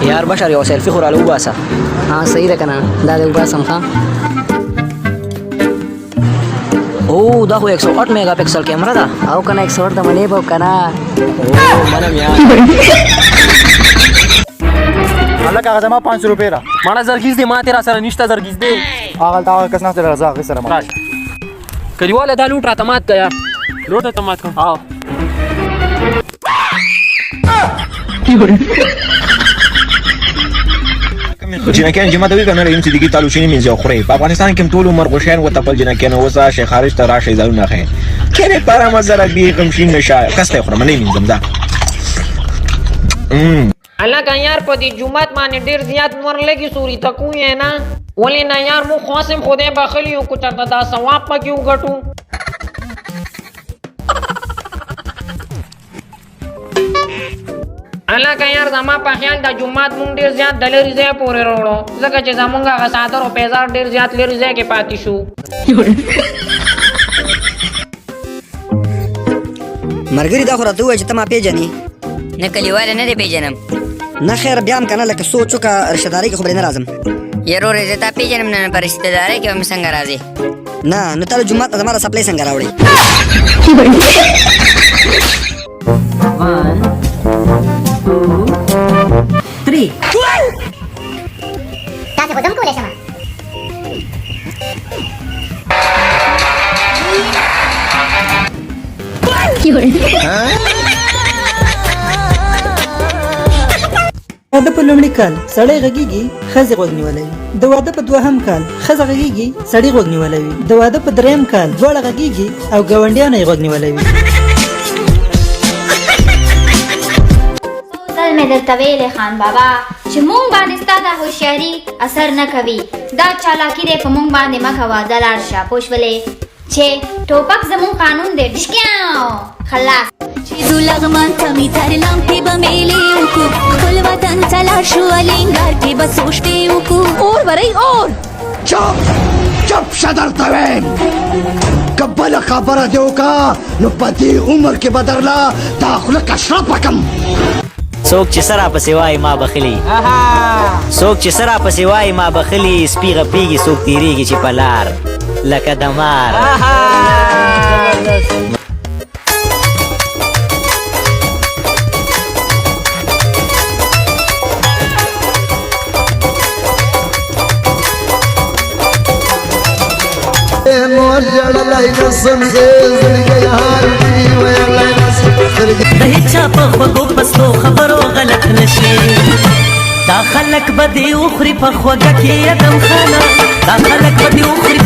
یار بشر یو سیلفي خو راله وباسه. صحیح ده که نه، دا دې وباسم ښه. او دا خو 108 میگا پکسل کیمرا ده. او که نه 108 د منې به که نه. منم یار. هلکه هغه زما 500 روپۍ را. ماړه زرګیز دی، ما تېره سره نشته زرګیز دی. هغلته هغه کس ناست دی راځه هغې سره راشه. کلیواله دا لوټ راته مات که یار. لوټ راته مات کړم. او جنکیان جماعت وی کنه لیم صدیقی تعالو شینی منځ خوري په افغانستان کې ټول عمر غشین و تپل جنکیان وسه شیخ خارج ته راشه ځایونه خې کله پر مزره بي غمشین نشه کسته خورم نه منځم دا الګا یار په دې جمعات باندې ډیر زیات نور لګي سوري تکو یې نه ولې نه یار مو خاصم خدای بخلی او کو چرته دا ثواب پکې وګټو الګا یار زما په خیال د جمعات مونږ ډیر زیات د لري ځای پورې وروړو ځکه چې زمونږه غسادر او پیزار ډیر زیات لري ځای کې پاتې شو مرګري دا خو راته ووایه چې ته ما پیژنې نه کلیواله نه دی پیژنم نه خیر بیا هم که نه لکه سوچ وکړه رشتهدارۍ کې خو به نه راځم یارورې زه تا پیژنم نه په رشتهدارۍ کې به مې څنګه راځې نه نو تا له جومات نه زما د سپلی څنګه راوړې 1 2 3 تاسو خو ځم کولی شم واده په لومړي کال سړی غږیږي ښځې غوږ نیولی وي د واده په دوهم کال ښځه غږیږي سړي غوږ نیولی وي د واده په درېیم کال دواړه غږیږي او ګاونډیانو یې غوږ نیولی وي تل مې درته ویلې خان بابا چې مونږ باندې ستا دا هوښیاري اثر نه کوي دا چالاکي دی په مونږ باندې مه کوه ځه لاړ شه پوه شولې چې ټوپک زمونږ قانون دی ډشکیاو خلاص چې زو لغمان ته مې تر لمپې به میلې وکړو خپل وطن ته لاړ شو الینګار کې به څو شپې وکړو اور برئ اور چپ شه درته ویم که بله خبره دې وکړه نو په دې عمر کې به درله دا خوله کشره پکم څوک چې سره پسې وایي ما بخلي څوک چې سره پسې وایي ما بخلي سپي غپېږي څوک تېرېږي چې په لار لکه د مار مور جړلای نسم زړګي هار دی ویلای نسم د هیچا په خوږو پستو خبرو غلط نشي دا خلک به دې وخوري په خوږه کې ادم خانه دا خلک به دې وخوري